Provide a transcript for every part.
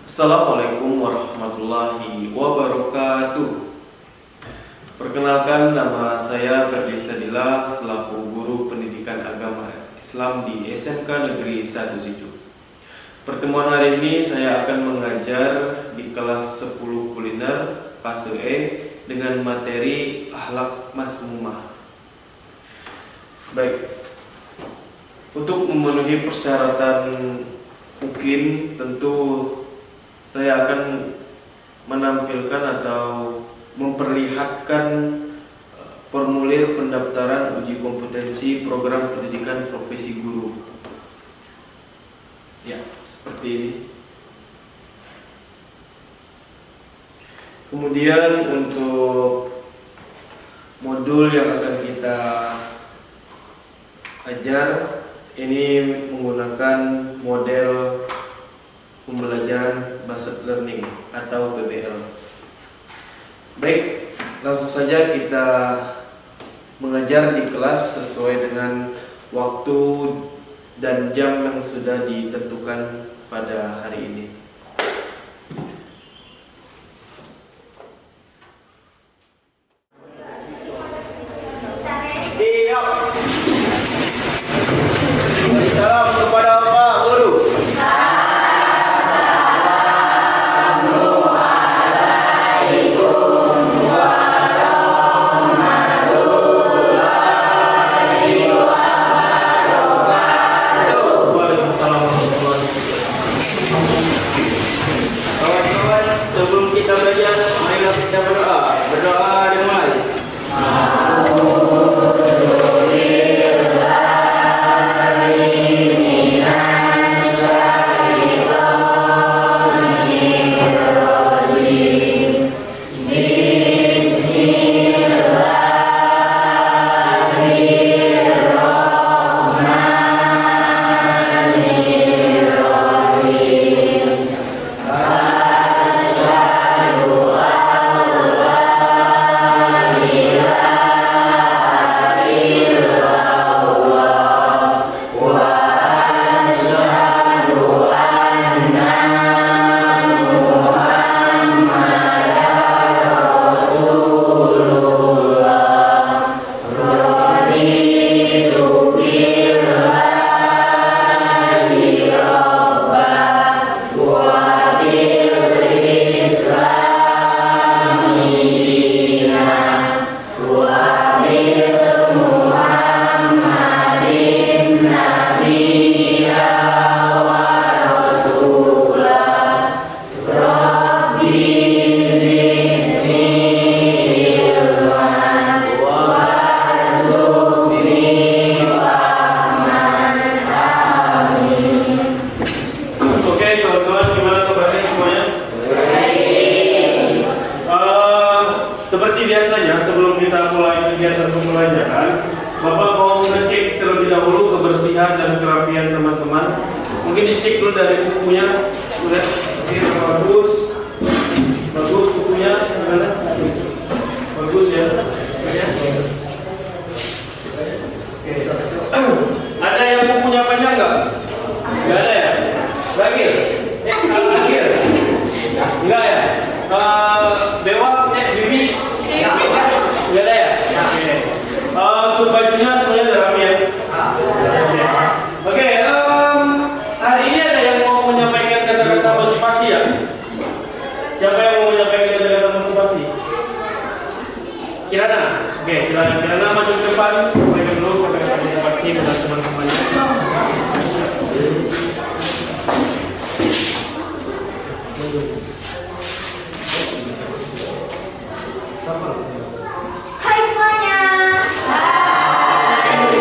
Assalamualaikum warahmatullahi wabarakatuh. Perkenalkan, nama saya Ferdi Sadila selaku Guru Pendidikan Agama Islam di SMK Negeri 1 Sijuk. Pertemuan hari ini saya akan mengajar di kelas 10 kuliner fase E dengan materi akhlak masmumah. Baik, untuk memenuhi persyaratan mungkin tentu saya akan menampilkan atau memperlihatkan formulir pendaftaran uji kompetensi program pendidikan profesi guru. Ya, seperti ini. Kemudian untuk modul yang akan kita ajar ini menggunakan model pembelajaran Based Learning atau PBL. Baik, langsung saja kita mengajar di kelas sesuai dengan waktu dan jam yang sudah ditentukan pada hari ini. Salam kepada Pak Guru. Sebelum kita belajar, marilah kita berdoa. Berdoa dimulai. Seperti biasanya, sebelum kita mulai kegiatan pembelajaran, Bapak mau ngecek terlebih dahulu kebersihan dan kerapian teman-teman. Mungkin dicek dulu dari bukunya, sudah bagus, bagus bukunya, gimana? Bagus ya. Oke. Ada yang bukunya panjang nggak? Nggak ada ya? Akhir? Akhir? Enggak ya? Dewa punya Bibi? Nggak ada ya? Oke. Untuk bajunya semuanya ada rapi ya? Oke. Hari ini ada yang mau menyampaikan kata-kata motivasi ya? Siapa yang mau menyampaikan kata-kata motivasi? Kirana? Oke, silakan Kirana maju ke depan. Sampaikan dulu kata-kata motivasi dengan teman-temannya. Hai semuanya. Hai.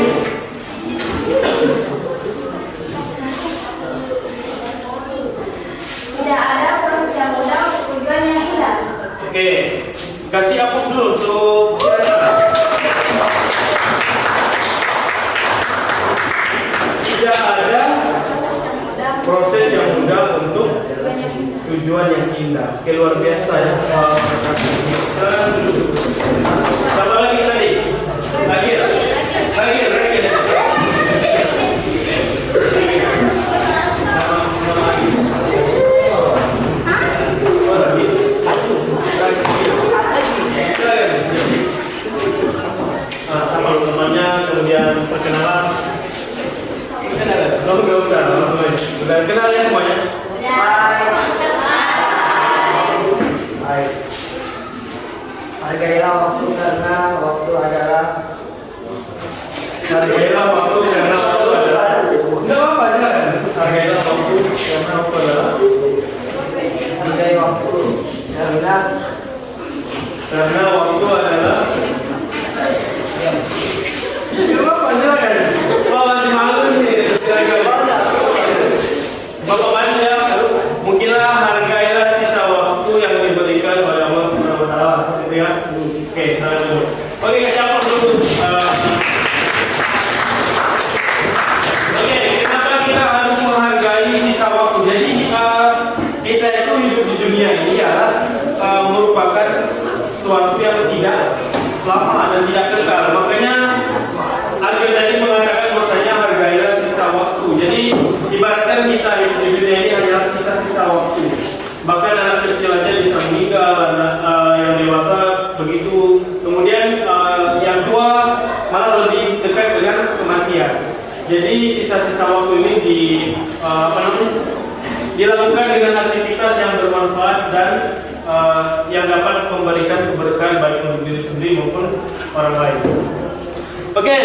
Tidak ada proses yang mudah untuk tujuan yang indah. Oke, kasih hapus dulu untuk tidak ada proses yang mudah untuk tujuan yang indah. Oke, luar biasa ya. Sama lagi tadi. Akhir. dunia ini adalah merupakan sesuatu yang tidak lama dan tidak kekal. Makanya Albert tadi mengatakan bahwasanya hargailah sisa waktu. Jadi ibaratkan kita hidup di dunia ini adalah sisa-sisa waktu. Bahkan anak kecil aja bisa meninggal, yang dewasa begitu. Kemudian yang tua malah lebih dekat dengan kematian. Jadi sisa-sisa waktu ini dilakukan dengan aktivitas yang bermanfaat dan yang dapat memberikan keberkahan baik untuk diri sendiri maupun orang lain. Oke,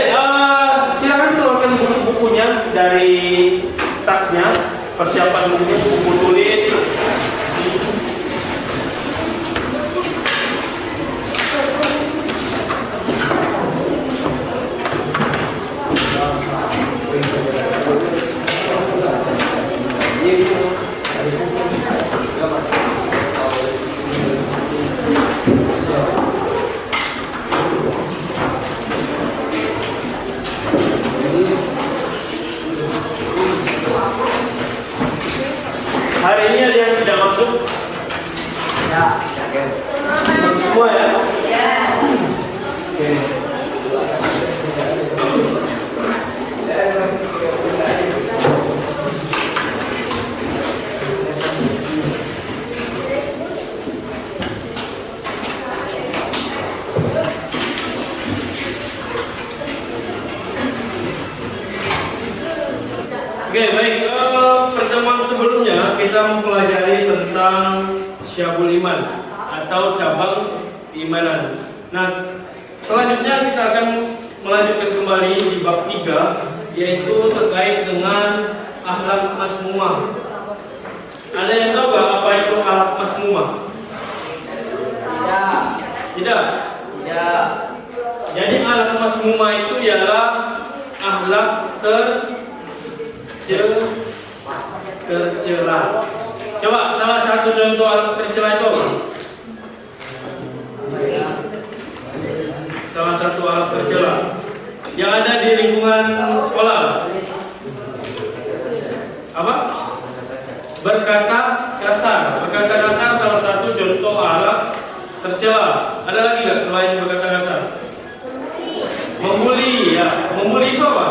silakan keluarkan buku-bukunya dari tasnya, persiapan buku tulis. Hari ini ada yang tidak masuk? Ya. Semua ya? Oke, baik. Pertemuan sebelumnya kita mempelajari tentang Syabul Iman atau cabang keimanan. Nah, selanjutnya kita akan melanjutkan kembali di bab 3, yaitu terkait dengan akhlak masmumah. Ada yang tahu gak apa itu akhlak masmumah? Tidak. Tidak? Tidak. Jadi akhlak masmumah itu ialah akhlak tercela. Coba salah satu contoh akhlak tercela itu apa? Salah satu akhlak tercela yang ada di lingkungan sekolah apa? Berkata kasar. Berkata kasar salah satu contoh akhlak tercela. Ada lagi nggak selain berkata kasar? Membuli, ya. Membuli itu apa?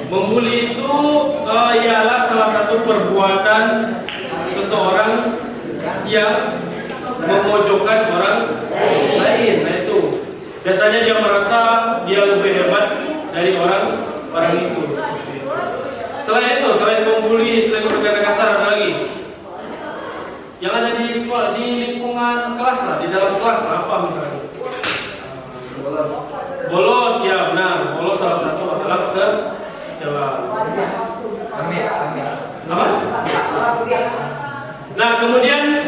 Membuli itu ialah salah satu perbuatan seseorang yang memojokkan orang lain. Nah itu biasanya dia merasa dia lebih hebat dari orang itu. Selain itu, selain membuli, selain berkata kasar, ada lagi yang ada di sekolah, di lingkungan kelas lah, di dalam kelas lah, apa misalnya? Bolos, ya benar. Bolos salah satu adalah tercela. Apa? Nah, kemudian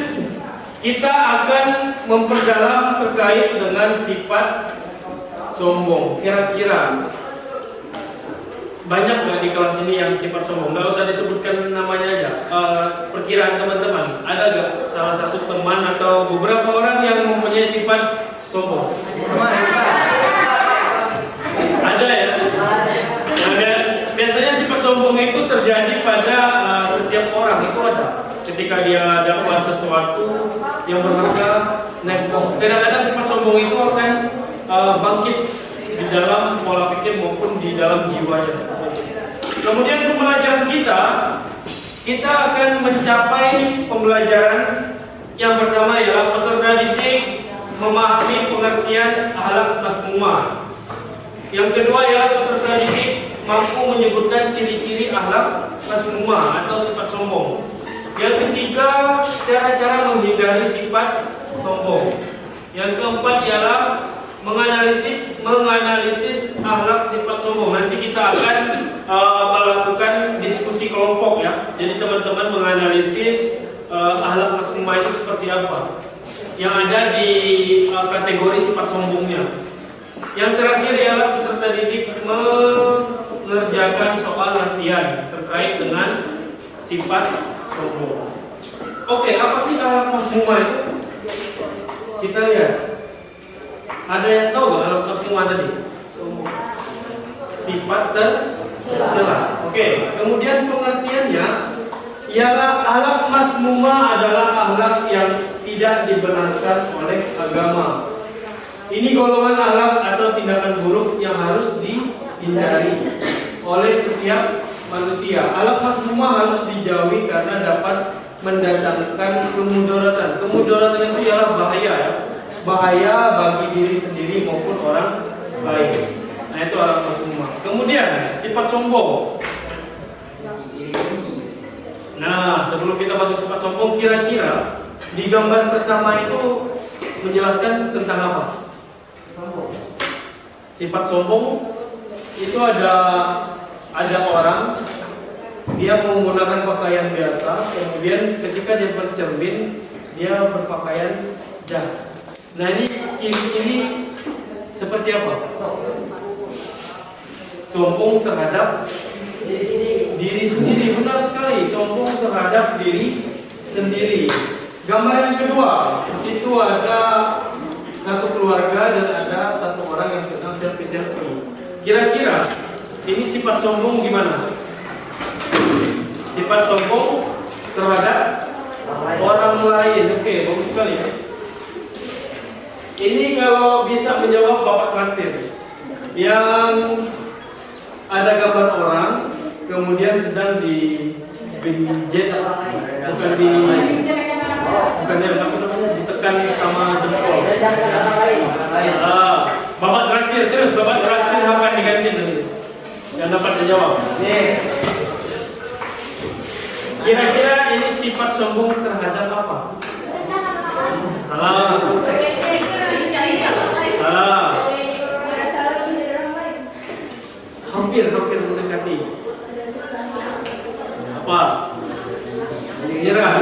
kita akan memperdalam terkait dengan sifat sombong. Kira-kira banyak nggak di kelas ini yang sifat sombong? Nggak usah disebutkan namanya aja. Perkiraan teman-teman, ada nggak salah satu teman atau beberapa orang yang mempunyai sifat sombong? Ada ya? Nah, biasanya sifat sombong itu terjadi pada setiap orang, itu ada. Ketika dia dapat sesuatu yang berharga, kadang-kadang sifat sombong itu akan bangkit di dalam pola pikir maupun di dalam jiwanya. Kemudian pembelajaran kita akan mencapai pembelajaran yang pertama ialah peserta didik memahami pengertian akhlak masmumah. Yang kedua ialah peserta didik mampu menyebutkan ciri-ciri akhlak masmumah atau sifat sombong. Yang ketiga, cara-cara menghindari sifat sombong. Yang keempat ialah menganalisis akhlak sifat sombong. Nanti kita akan melakukan diskusi kelompok ya. Jadi teman-teman menganalisis akhlak masmumah itu seperti apa yang ada di kategori sifat sombongnya. Yang terakhir ialah peserta didik mengerjakan soal latihan terkait dengan sifat sombong. Oke, apa sih akhlak masmumah itu? Kita lihat. Ada yang tahu nggak akhlak masmumah tadi? Sifat tercela. Oke, kemudian pengertiannya Ialah akhlak mazmumah adalah akhlak yang tidak dibenarkan oleh agama. Ini golongan akhlak atau tindakan buruk yang harus dihindari oleh setiap manusia. Akhlak mazmumah harus dijauhi karena dapat mendatangkan kemudaratan. Kemudaratan itu ialah bahaya ya. Bahaya bagi diri sendiri maupun orang lain. Nah itu akhlak mazmumah. Kemudian sifat sombong. Nah sebelum kita masuk sifat sombong, kira-kira di gambar pertama itu menjelaskan tentang apa? Sifat sombong itu ada orang dia menggunakan pakaian biasa, kemudian ketika dia bercermin dia berpakaian jas. Nah ini seperti apa? Sombong terhadap diri sendiri, benar sekali. Sombong terhadap diri sendiri. Gambar yang kedua, di situ ada satu keluarga dan ada satu orang yang sedang selfie. Kira-kira ini sifat sombong gimana? Sifat sombong terhadap orang lain. Oke, bagus sekali ya. Ini kalau bisa menjawab Bapak Traktir. Yang ada gambar orang kemudian sedang ditekan sama jempol. Bapak Traktir, serius Bapak Traktir akan diganti nanti. Yang dapat menjawab. Kira-kira ini sifat sombong terhadap apa? Salah. Hampir mendekati. Apa? Menyerah.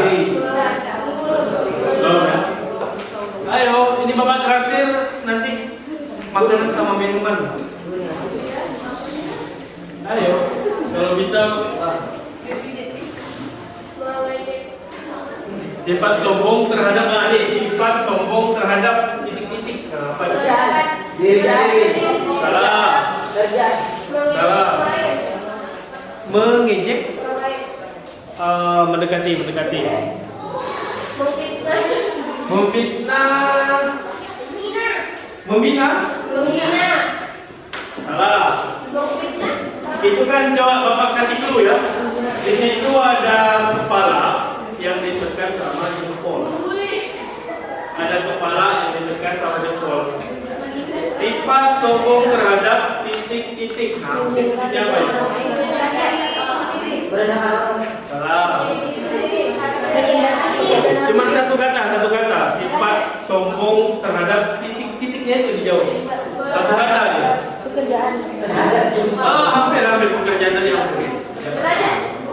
Ayo, ini Bapak Traktir nanti makanan sama minuman. Ayo, kalau bisa. Sifat sombong terhadap sifat sombong terhadap titik-titik. Apa itu? Salah. Mengejek. Mendekati. Membina. Salah. Itu kan coba Bapak kasih dulu ya. Di situ ada kepala yang didekat sama jempol. Ada kepala yang didekat sama jempol. Sifat sombong terhadap titik-titik. Nah, titik-titiknya apa ya? Salah. Cuman satu kata. Sifat sombong terhadap titik-titiknya itu dijawab. Satu kata aja. Pekerjaan. Hampir pekerjaan tadi hampir.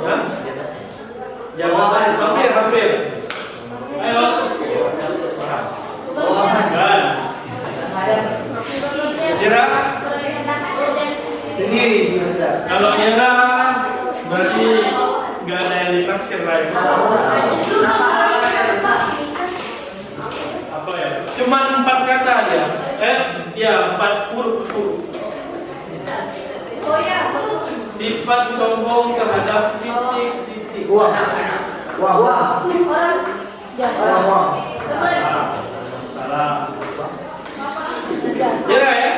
Ya? Jawaban hampir. Ayo. Kan. Nyerah. Sendiri. Kalau nyerah berarti nggak ada yang ditraktir lagi. Apa ya? Cuman 4 kata aja. 4 huruf. Sifat sombong terhadap titik-titik. Wah. Salah. Nyerah ya?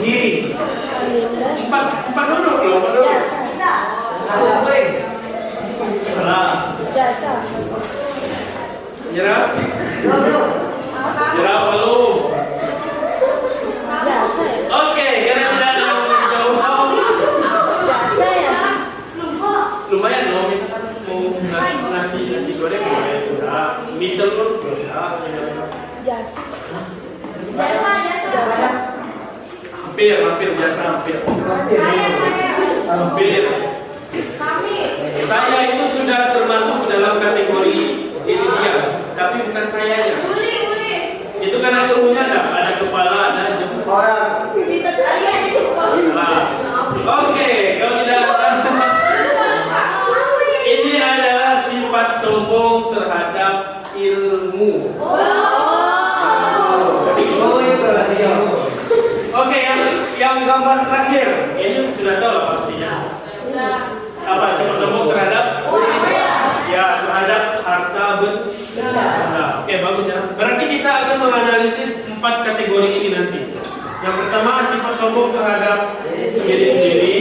Diri. 4 huruf loh. Salah. Nyerah? Nyerah belum? Oke, karena tidak ada yang menjawab. Lumayan loh, misalkan mau nasi goreng lumayan bisa, mie telur bisa. Hampir jasa. Saya itu sudah termasuk dalam kategori inisial, tapi bukan sayanya. Itu kan aturnya ada kepala, ada jempol. Oke, kalau tidak ini adalah sifat sombong terhadap ilmu. Oke, yang gambar terakhir ini sudah tahu lah pastinya. apa? Sifat sombong terhadap ya terhadap harta benda. Oke, bagus ya. Berarti kita akan menganalisis 4 kategori ini nanti. Yang pertama sifat sombong terhadap diri sendiri,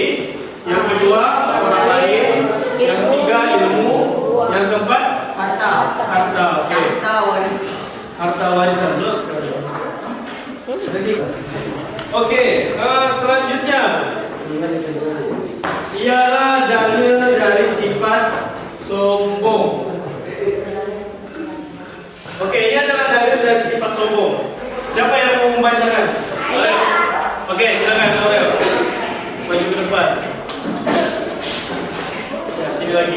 yang kedua orang lain, yang ketiga ilmu, yang keempat harta. Oke. Harta warisan dulu sekali. Oke, selanjutnya ialah dalil dari sifat sombong. Oke, ini adalah dalil dari sifat sombong. Siapa yang mau membacakan? Oke, silakan Aurel. Maju ke depan. Ya, sini lagi.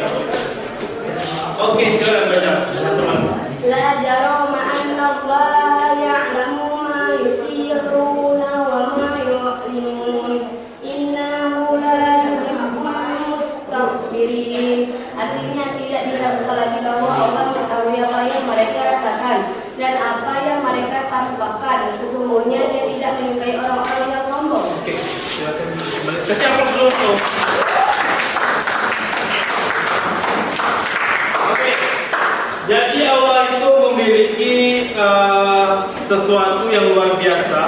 Oke, silakan baca, teman-teman. La jarama anna Allah ya'lamu ma yusirruna wa ma yu'linun. Innahu la yuhibbul mustakbirin. Artinya tidak diragukan lagi bahwa Allah mengetahui apa yang mereka rasakan dan apa yang mereka tampakkan. Sesungguhnya Dia tidak menyukai orang-orang yang sombong. Oke, silakan kembali ke siapa dulu. Oke, jadi Allah itu memiliki sesuatu yang luar biasa.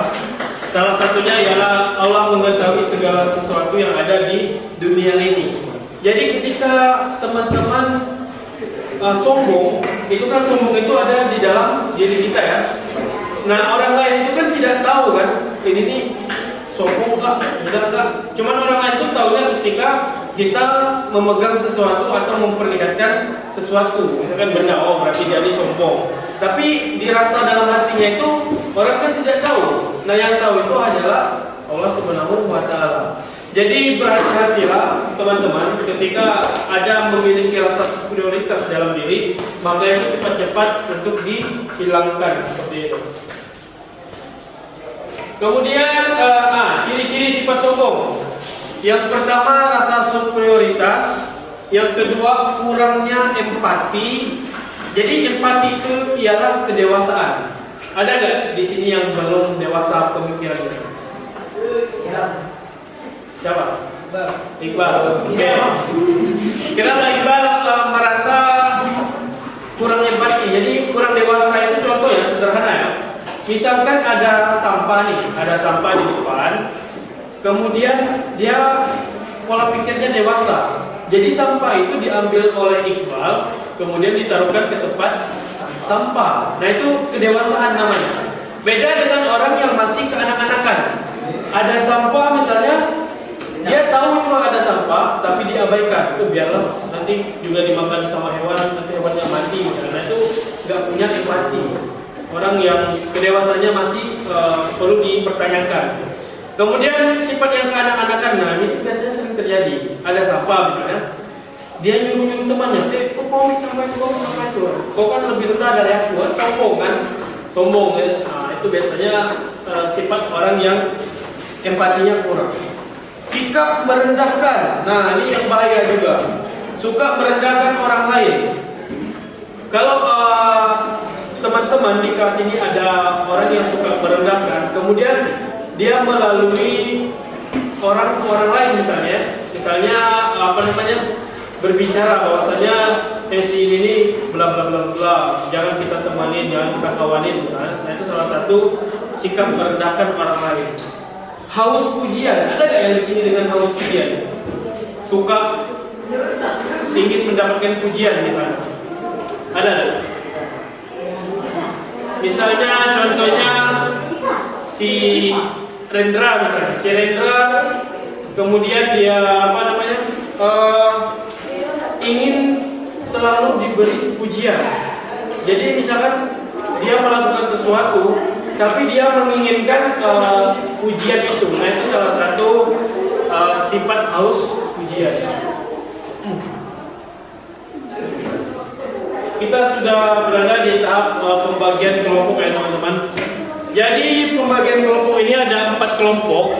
Salah satunya ialah Allah mengetahui segala sesuatu yang ada di dunia ini. Jadi ketika teman-teman sombong, itu kan sombong itu ada di dalam diri kita ya. Nah orang lain itu kan tidak tahu kan, ini nih sombong enggak. Cuman orang lain itu tahunya ketika kita memegang sesuatu atau memperlihatkan sesuatu, misalkan benda, oh berarti dia ini sombong. Tapi dirasa dalam hatinya itu orang kan tidak tahu. Nah yang tahu itu adalah Allah Subhanahu wa Ta'ala. Jadi berhati-hatilah teman-teman ketika ada memiliki rasa superioritas dalam diri, maka itu cepat-cepat untuk dihilangkan seperti itu. Kemudian ciri-ciri sifat sombong. Yang pertama rasa superioritas, yang kedua kurangnya empati. Jadi empati itu ialah kedewasaan. Ada nggak di sini yang belum dewasa pemikirannya? Siapa? Iqbal. Oke. Kenapa Iqbal merasa kurang empati? Jadi kurang dewasa itu contoh ya sederhana ya. Misalkan ada sampah di depan. Kemudian dia pola pikirnya dewasa. Jadi sampah itu diambil oleh Iqbal, kemudian ditaruhkan ke tempat sampah. Nah itu kedewasaan namanya. Beda dengan orang yang masih kekanak-kanakan. Ada sampah misalnya, dia tahu kalau ada sampah, tapi diabaikan. Itu biarlah nanti juga dimakan sama hewan, nanti hewannya mati. Karena itu nggak punya empati. Orang yang kedewasannya masih perlu dipertanyakan. Kemudian sifat yang kekanak-kanakan, nah ini biasanya sering terjadi. Ada sampah misalnya, dia nyuruh temannya, kok komik sama itu, kok kan lebih rendah dari aku, sombong kan? Sombong ya. Nah itu biasanya sifat orang yang empatinya kurang. Sikap merendahkan, nah ini yang bahaya juga. Suka merendahkan orang lain. Kalau teman-teman di kelas ini ada orang yang suka merendahkan, kemudian dia melalui orang lain misalnya berbicara bahwasanya si ini bla bla bla bla, jangan kita temanin, jangan kita kawanin, kan? Nah itu salah satu sikap merendahkan orang lain. Haus pujian, ada nggak yang di sini dengan haus pujian? Suka ingin mendapatkan pujian misalnya? Ada? Misalnya contohnya si Rendra misalnya, si Rendra kemudian dia ingin selalu diberi pujian. Jadi misalkan dia melakukan sesuatu, tapi dia menginginkan pujian itu. Nah itu salah satu sifat haus pujian. Kita sudah berada di tahap pembagian kelompok ya teman-teman. Jadi pembagian kelompok ini ada 4 kelompok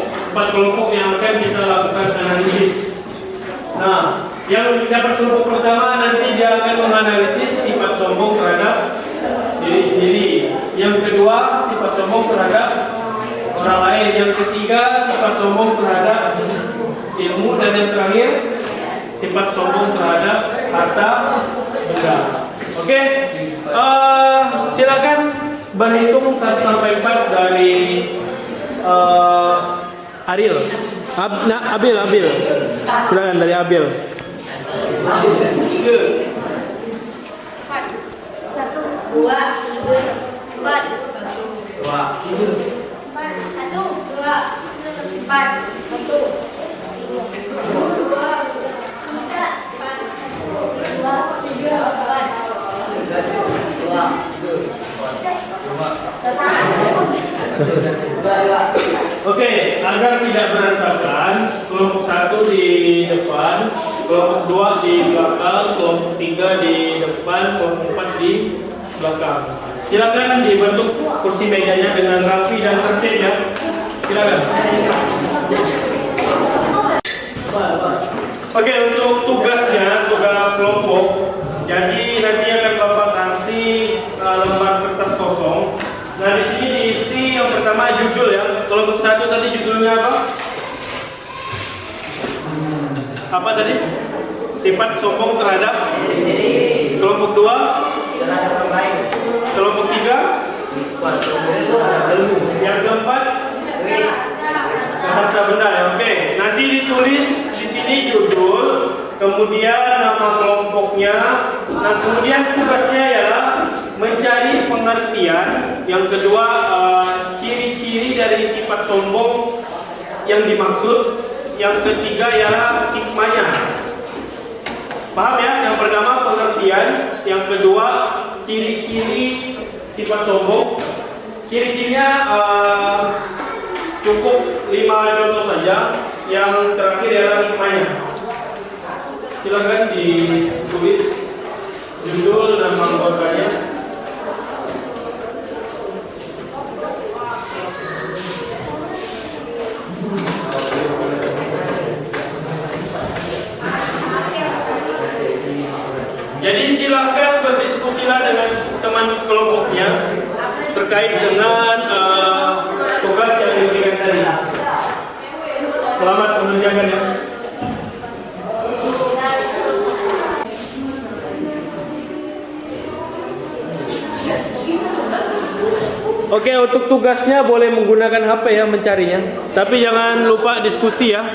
yang akan kita lakukan analisis. Nah, yang dapat kelompok pertama nanti dia akan menganalisis sifat sombong terhadap diri sendiri. Yang kedua, sifat sombong terhadap orang lain. Yang ketiga, sifat sombong terhadap ilmu. Dan yang terakhir, sifat sombong terhadap harta benda. Oke, silakan berhitung 1 sampai 4 dari Ariel. Abil. Silakan dari Abil. 1, 2, 3, 4, 1, 2, 1, 2, 3, 4, Oke, agar tidak berantakan, kelompok 1 di depan, kelompok 2 di belakang, kelompok 3 di depan, kelompok 4 di belakang. Silakan dibentuk kursi mejanya dengan rapi dan tertib ya. Silakan. Oke, untuk tugasnya, tugas kelompok. Jadi nanti akan Bapak kasih lembar kertas kosong. Nah, di sini diisi yang pertama judul ya. Kelompok 1 tadi judulnya apa? Apa tadi? Sifat sombong terhadap kelompok 2. Kelompok 3. Yang keempat harta benda ya. Oke, nanti ditulis di sini judul, kemudian nama kelompoknya. Nah, kemudian tugasnya ialah mencari pengertian. Yang kedua, ciri-ciri dari sifat sombong yang dimaksud. Yang ketiga ialah hikmahnya. Paham ya? Yang pertama pengertian, yang kedua ciri-ciri sifat sombong. Ciri-cirinya cukup 5 contoh saja. Yang terakhir ialah hikmahnya. Silakan ditulis judul dan anggotanya. Jadi silakan berdiskusilah dengan teman kelompoknya terkait dengan tugas yang diberikan tadi. Selamat mengerjakan ya. Oke, untuk tugasnya boleh menggunakan HP ya mencarinya. Tapi jangan lupa diskusi ya.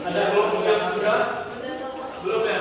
Ada kelompok yang sudah? Belum ya?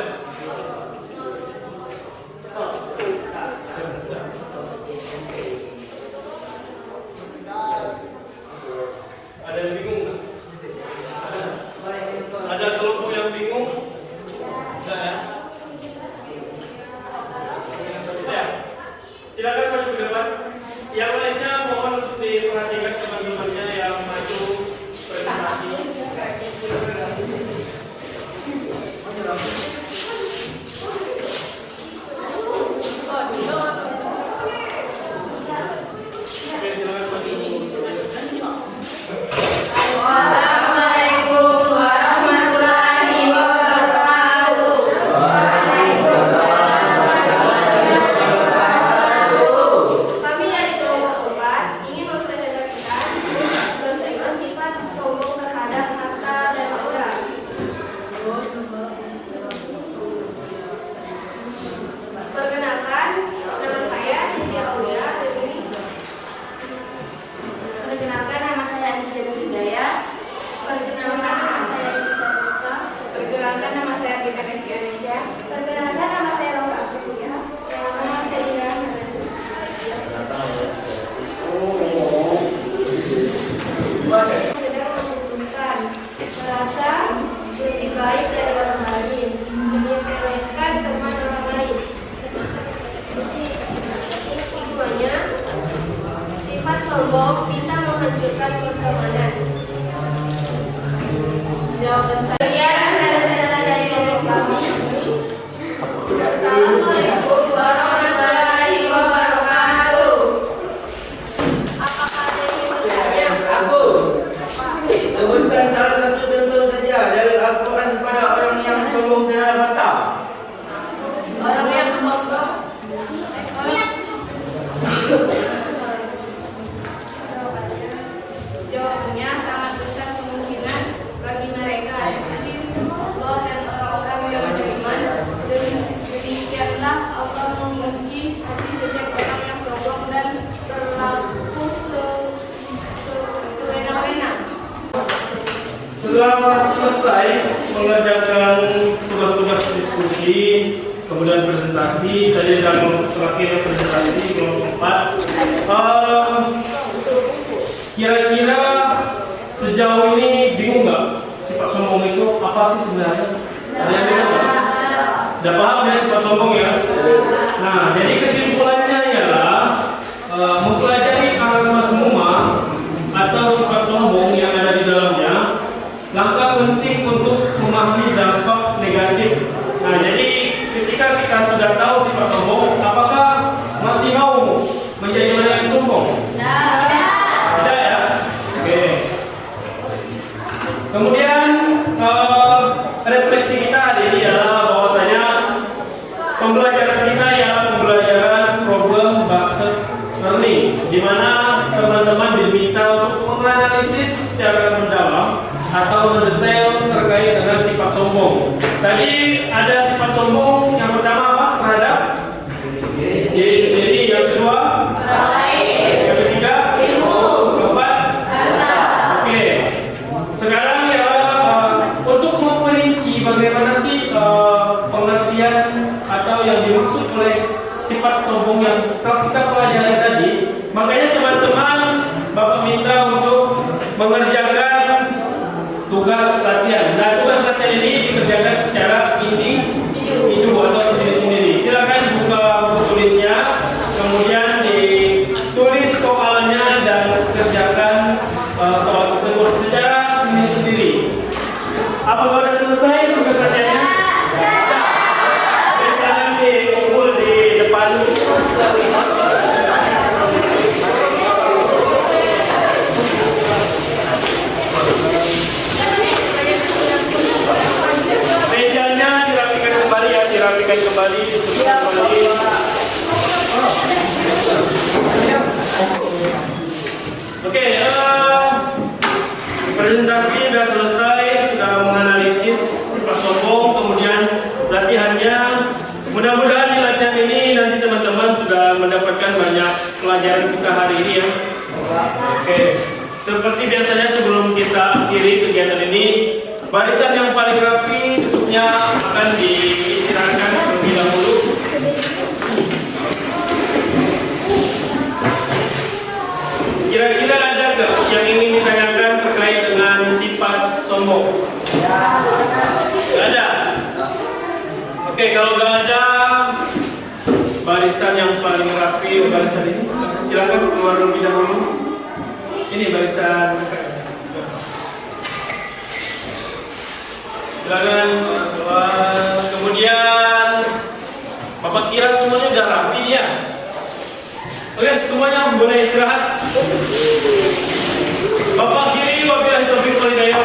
selesai mengerjakan tugas-tugas diskusi, kemudian presentasi, tadi dalam terakhir presentasi kelompok 4. Kira-kira sejauh ini bingung nggak sifat sombong itu apa sih sebenarnya? Ada yang bingung nggak? Udah paham ya sifat sombong ya? Nah, jadi kesimpulannya ialah mempelajari agama semua atau sifat sombong yang ada di dalamnya. Langkah penting untuk memahami dampak negatif. Nah, jadi ketika kita sudah tahu sifat sombong, apakah masih mau menjadi orang yang sombong? Tidak ya? Oke. Kemudian refleksi kita hari ini adalah bahwasanya pembelajaran kita ialah pembelajaran problem based learning, di mana teman-teman diminta untuk menganalisis secara mendalam atau mendetail terkait dengan sifat sombong. Tadi ada sifat sombong yang pertama apa? Terhadap diri sendiri. Yang kedua, yang ketiga, keempat, oke. Sekarang ya untuk memperinci bagaimana sih pengertian atau yang dimaksud oleh sifat sombong yang telah kita pelajari tadi, makanya teman-teman Bapak minta untuk mengerjakan tugas latihan. Nah, tugas latihan ini dikerjakan secara individu atau sendiri-sendiri. Silakan buka buku tulisnya, kemudian ditulis soalnya dan kerjakan soal tersebut secara sendiri-sendiri. Apakah sudah selesai tugas latihannya? Sekarang dikumpul di depan. Mejanya dirapikan kembali ya, dirapikan kembali, ditutup kembali. Oke, presentasi sudah selesai, sudah menganalisis sifat sombong, kemudian latihannya. Mudah-mudahan di latihan ini nanti teman-teman sudah mendapatkan banyak pelajaran kita hari ini ya. Oke, seperti biasanya sebelum kita akhiri kegiatan ini, barisan yang paling rapi tutupnya akan diistirahatkan terlebih dahulu. Kira-kira ada nggak yang ingin ditanyakan terkait dengan sifat sombong? Nggak ada? Oke, kalau nggak ada, barisan yang paling rapi, barisan ini, silakan keluar terlebih dahulu. Ini barisan. Silakan keluar. Kemudian Bapak kira semuanya udah rapi ya? Oke, semuanya boleh istirahat. Bapak kiri, wabillahi taufiq wal hidayah.